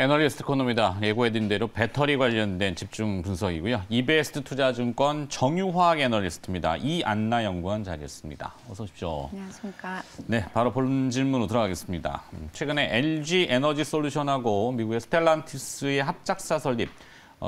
애널리스트 코너입니다. 예고해드린 대로 배터리 관련된 집중 분석이고요. 이베스트 투자증권 정유화학 애널리스트입니다. 이안나 연구원 자리했습니다. 어서 오십시오. 안녕하십니까. 네, 바로 본 질문으로 들어가겠습니다. 최근에 LG 에너지 솔루션하고 미국의 스텔란티스의 합작사 설립,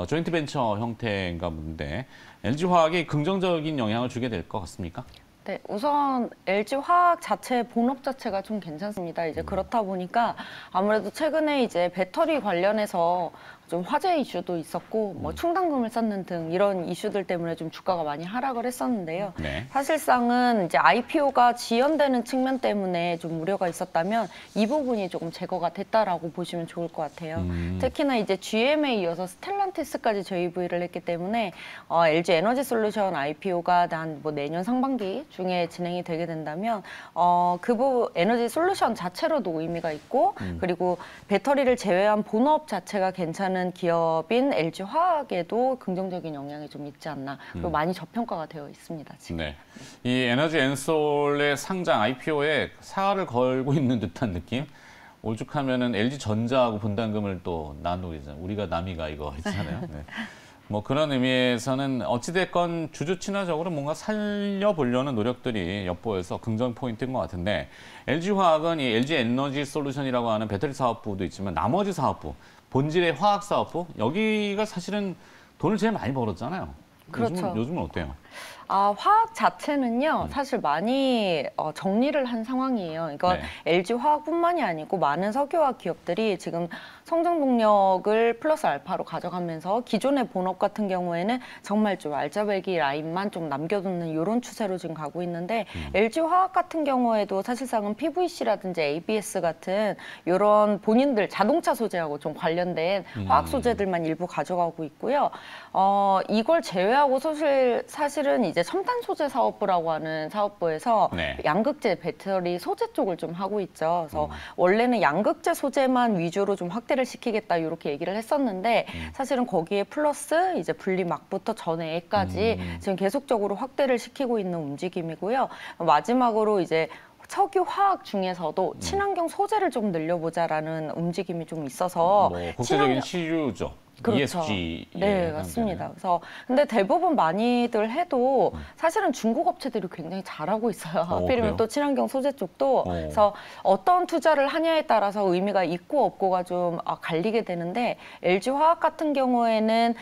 조인트 벤처 형태인가 본데 LG화학이 긍정적인 영향을 주게 될 것 같습니까? 네, 우선 LG화학 자체 본업 자체가 좀 괜찮습니다. 이제 그렇다 보니까 아무래도 최근에 이제 배터리 관련해서 좀 화제 이슈도 있었고 뭐 충당금을 쌓는 등 이런 이슈들 때문에 좀 주가가 많이 하락을 했었는데요. 네. 사실상은 이제 IPO가 지연되는 측면 때문에 좀 우려가 있었다면 이 부분이 조금 제거가 됐다라고 보시면 좋을 것 같아요. 특히나 이제 GM에 이어서 스텔란티스까지 JV를 했기 때문에 LG 에너지 솔루션 IPO가 한 뭐 내년 상반기 중에 진행이 되게 된다면 에너지 솔루션 자체로도 의미가 있고 그리고 배터리를 제외한 본업 자체가 괜찮은 기업인 LG화학에도 긍정적인 영향이 좀 있지 않나. 그리고 많이 저평가가 되어 있습니다, 지금. 네. 이 에너지 엔솔의 상장 IPO에 사활을 걸고 있는 듯한 느낌? 오죽하면은 LG전자하고 분담금을 또 나누고 있잖아요. 우리가 남이가 이거 있잖아요. 네. 뭐 그런 의미에서는 어찌됐건 주주 친화적으로 뭔가 살려보려는 노력들이 엿보여서 긍정 포인트인 것 같은데 LG화학은 이 LG 에너지 솔루션이라고 하는 배터리 사업부도 있지만 나머지 사업부, 본질의 화학 사업부, 여기가 사실은 돈을 제일 많이 벌었잖아요. 그렇죠. 요즘은 어때요? 화학 자체는요, 사실 많이 정리를 한 상황이에요. 이건 네. LG화학뿐만이 아니고 많은 석유화학 기업들이 지금 성장 동력을 플러스 알파로 가져가면서 기존의 본업 같은 경우에는 정말 좀 알짜배기 라인만 좀 남겨두는 이런 추세로 지금 가고 있는데 LG화학 같은 경우에도 사실상은 PVC라든지 ABS 같은 이런 본인들 자동차 소재하고 좀 관련된 화학 소재들만 일부 가져가고 있고요. 이걸 제외하고 사실은 이제 첨단 소재 사업부라고 하는 사업부에서 네. 양극재 배터리 소재 쪽을 좀 하고 있죠. 그래서 원래는 양극재 소재만 위주로 좀 확대를 시키겠다 이렇게 얘기를 했었는데 사실은 거기에 플러스 이제 분리막부터 전해까지 지금 계속적으로 확대를 시키고 있는 움직임이고요. 마지막으로 이제 석유 화학 중에서도 친환경 소재를 좀 늘려보자라는 움직임이 좀 있어서 뭐 국제적인 시류죠. 그렇죠. ESG. 네, 맞습니다. 그래서 근데 대부분 많이들 해도 사실은 중국 업체들이 굉장히 잘하고 있어요. 하필이면 그래요? 또 친환경 소재 쪽도. 그래서 어떤 투자를 하냐에 따라서 의미가 있고 없고가 좀 갈리게 되는데 LG화학 같은 경우에는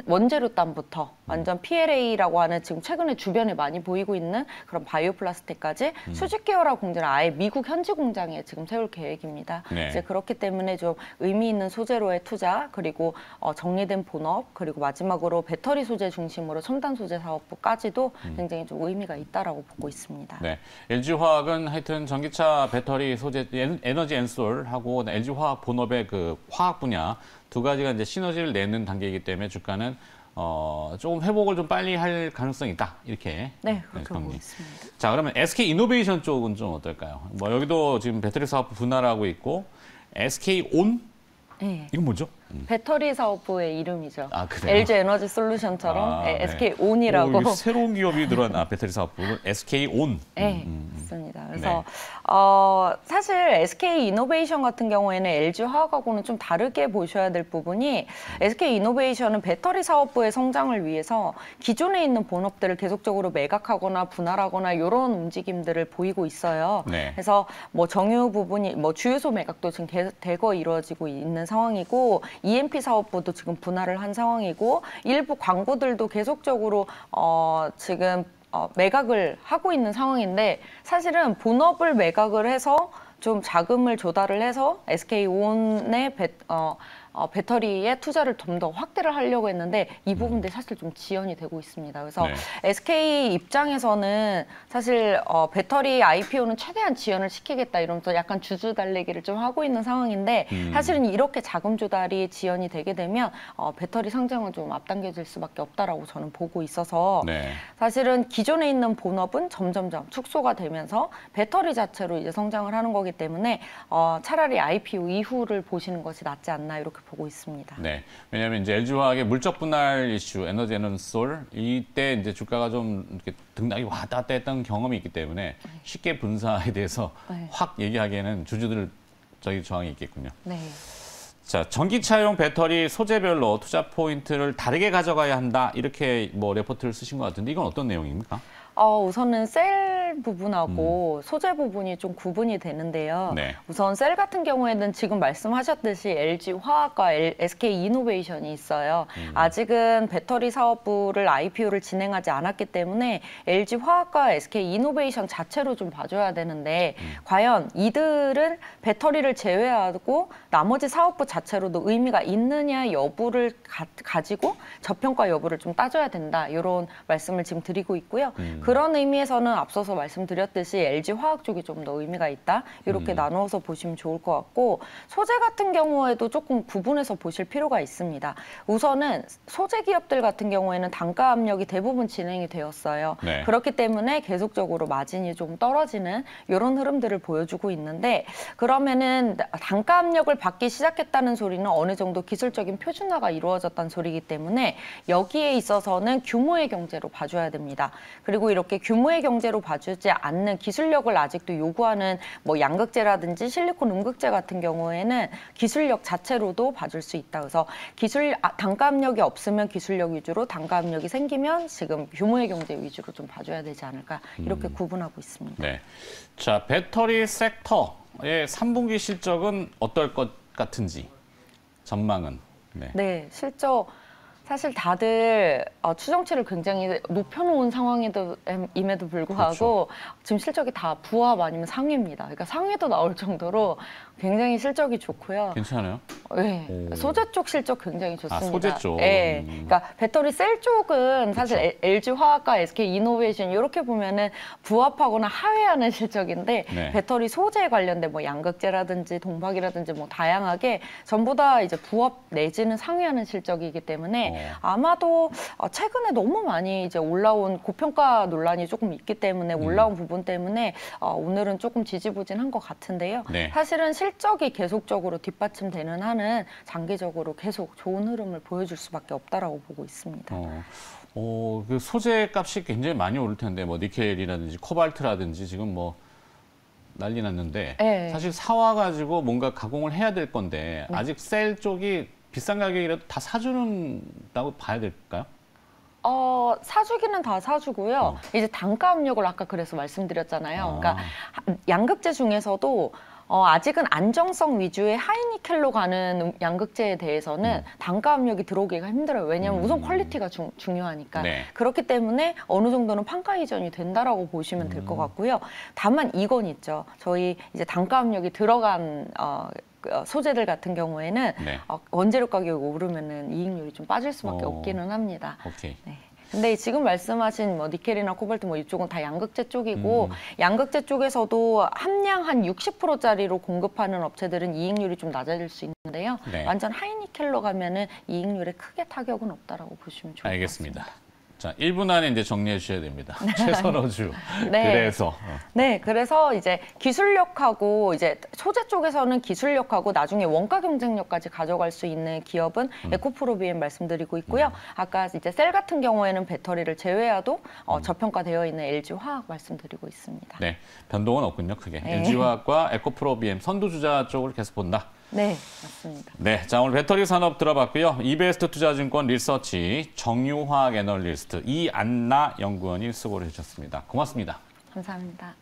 원재료담부터 완전 PLA라고 하는 지금 최근에 주변에 많이 보이고 있는 그런 바이오 플라스틱까지 수직 계열화 공장을 아예 미국 현지 공장에 지금 세울 계획입니다. 네. 이제 그렇기 때문에 좀 의미 있는 소재로의 투자 그리고 정리된 본업 그리고 마지막으로 배터리 소재 중심으로 첨단 소재 사업부까지도 굉장히 좀 의미가 있다라고 보고 있습니다. 네, LG화학은 하여튼 전기차 배터리 소재 에너지 엔솔하고 LG화학 본업의 그 화학 분야 두 가지가 이제 시너지를 내는 단계이기 때문에 주가는 조금 회복을 좀 빨리 할 가능성이 있다 이렇게. 네, 그렇게 보고 있습니다. 자, 그러면 SK 이노베이션 쪽은 좀 어떨까요? 뭐 여기도 지금 배터리 사업부 분할하고 있고 SK 온? 네. 이건 뭐죠? 배터리 사업부의 이름이죠. 그래요? LG 에너지 솔루션처럼 네. SK 온이라고. 새로운 기업이 들어간 배터리 사업부 SK 온. 네, 맞습니다. 그래서 사실 SK 이노베이션 같은 경우에는 LG 화학하고는 좀 다르게 보셔야 될 부분이 SK 이노베이션은 배터리 사업부의 성장을 위해서 기존에 있는 본업들을 계속적으로 매각하거나 분할하거나 이런 움직임들을 보이고 있어요. 네. 그래서 뭐 정유 부분이 뭐 주유소 매각도 지금 대거 이루어지고 있는 상황이고 EMP 사업부도 지금 분할을 한 상황이고 일부 광고들도 계속적으로 지금 매각을 하고 있는 상황인데 사실은 본업을 매각을 해서 좀 자금을 조달을 해서 SK온의 배터리에 투자를 좀 더 확대를 하려고 했는데 이 부분들이 사실 좀 지연이 되고 있습니다. 그래서 네. SK 입장에서는 사실 배터리 IPO는 최대한 지연을 시키겠다 이러면서 약간 주주 달래기를 좀 하고 있는 상황인데 사실은 이렇게 자금 조달이 지연이 되게 되면 배터리 상장은 좀 앞당겨질 수밖에 없다라고 저는 보고 있어서 네. 사실은 기존에 있는 본업은 점점점 축소가 되면서 배터리 자체로 이제 성장을 하는 거기 때문에 차라리 IPO 이후를 보시는 것이 낫지 않나 이렇게 보고 있습니다. 네, 왜냐하면 이제 LG화학의 물적 분할 이슈, 에너지 엔솔 이때 이제 주가가 좀 이렇게 등락이 왔다 갔다 했던 경험이 있기 때문에 쉽게 분사에 대해서 네. 확 얘기하기에는 주주들 저희 저항이 있겠군요. 네. 자, 전기차용 배터리 소재별로 투자 포인트를 다르게 가져가야 한다. 이렇게 뭐 레포트를 쓰신 것 같은데 이건 어떤 내용입니까? 우선은 셀 부분하고 소재 부분이 좀 구분이 되는데요. 네. 우선 셀 같은 경우에는 지금 말씀하셨듯이 LG화학과 SK이노베이션이 있어요. 아직은 배터리 사업부를 IPO를 진행하지 않았기 때문에 LG화학과 SK이노베이션 자체로 좀 봐줘야 되는데 과연 이들은 배터리를 제외하고 나머지 사업부 자체로도 의미가 있느냐 여부를 가지고 저평가 여부를 좀 따져야 된다. 이런 말씀을 지금 드리고 있고요. 그런 의미에서는 앞서서 말씀드렸듯이 LG화학 쪽이 좀 더 의미가 있다. 이렇게 나누어서 보시면 좋을 것 같고 소재 같은 경우에도 조금 구분해서 보실 필요가 있습니다. 우선은 소재 기업들 같은 경우에는 단가 압력이 대부분 진행이 되었어요. 네. 그렇기 때문에 계속적으로 마진이 좀 떨어지는 이런 흐름들을 보여주고 있는데 그러면은 단가 압력을 받기 시작했다는 소리는 어느 정도 기술적인 표준화가 이루어졌다는 소리이기 때문에 여기에 있어서는 규모의 경제로 봐줘야 됩니다. 그리고 이렇게 규모의 경제로 봐주지 않는 기술력을 아직도 요구하는 뭐 양극재라든지 실리콘 음극재 같은 경우에는 기술력 자체로도 봐줄 수 있다. 그래서 단가 압력이 없으면 기술력 위주로, 단가 압력이 생기면 지금 규모의 경제 위주로 좀 봐줘야 되지 않을까 이렇게 구분하고 있습니다. 네. 자, 배터리 섹터의 3분기 실적은 어떨 것 같은지 전망은? 네, 실적 사실 다들 추정치를 굉장히 높여놓은 상황임에도 불구하고 그렇죠. 지금 실적이 다 부합 아니면 상위입니다. 그러니까 상위도 나올 정도로 굉장히 실적이 좋고요. 괜찮아요? 네, 오. 소재 쪽 실적 굉장히 좋습니다. 소재 쪽. 네, 그러니까 배터리 셀 쪽은 사실 LG화학과 SK이노베이션 이렇게 보면은 부합하거나 하회하는 실적인데 네. 배터리 소재에 관련된 뭐 양극재라든지 동박이라든지 뭐 다양하게 전부 다 이제 부합 내지는 상회하는 실적이기 때문에 아마도 최근에 너무 많이 이제 올라온 고평가 논란이 조금 있기 때문에 올라온 부분 때문에 오늘은 조금 지지부진한 것 같은데요. 네. 사실은 실적이 계속적으로 뒷받침되는 한은 장기적으로 계속 좋은 흐름을 보여줄 수밖에 없다라고 보고 있습니다. 그 소재 값이 굉장히 많이 오를 텐데 뭐 니켈이라든지 코발트라든지 지금 뭐 난리 났는데 네. 사실 사와가지고 뭔가 가공을 해야 될 건데 아직 셀 쪽이 비싼 가격이라도 다 사주는다고 봐야 될까요? 사주기는 다 사주고요. 이제 단가 압력을 아까 그래서 말씀드렸잖아요. 그러니까 양극재 중에서도 아직은 안정성 위주의 하이니켈로 가는 양극재에 대해서는 단가 압력이 들어오기가 힘들어요. 왜냐하면 우선 퀄리티가 중요하니까. 네. 그렇기 때문에 어느 정도는 판가 이전이 된다라고 보시면 될 것 같고요. 다만 이건 있죠. 저희 이제 단가 압력이 들어간 소재들 같은 경우에는 네. 원재료 가격이 오르면은 이익률이 좀 빠질 수밖에 없기는 합니다. 오케이. 네. 근데 지금 말씀하신 뭐 니켈이나 코발트 뭐 이쪽은 다 양극재 쪽이고 양극재 쪽에서도 함량 한 60%짜리로 공급하는 업체들은 이익률이 좀 낮아질 수 있는데요. 네. 완전 하이니켈로 가면은 이익률에 크게 타격은 없다라고 보시면 좋을 것 알겠습니다. 같습니다. 자, 1분 안에 이제 정리해 주셔야 됩니다. 최선호주. 네. 그래서 네, 그래서 이제 기술력하고 이제 소재 쪽에서는 기술력하고 나중에 원가 경쟁력까지 가져갈 수 있는 기업은 에코프로비엠 말씀드리고 있고요. 아까 이제 셀 같은 경우에는 배터리를 제외하도 저평가되어 있는 LG화학 말씀드리고 있습니다. 네, 변동은 없군요, 크게. 네. LG화학과 에코프로비엠 선두주자 쪽을 계속 본다. 네, 맞습니다. 네, 자 오늘 배터리 산업 들어봤고요. 이베스트 투자증권 리서치 정유화학 애널리스트 이안나 연구원이 수고를 해주셨습니다. 고맙습니다. 감사합니다.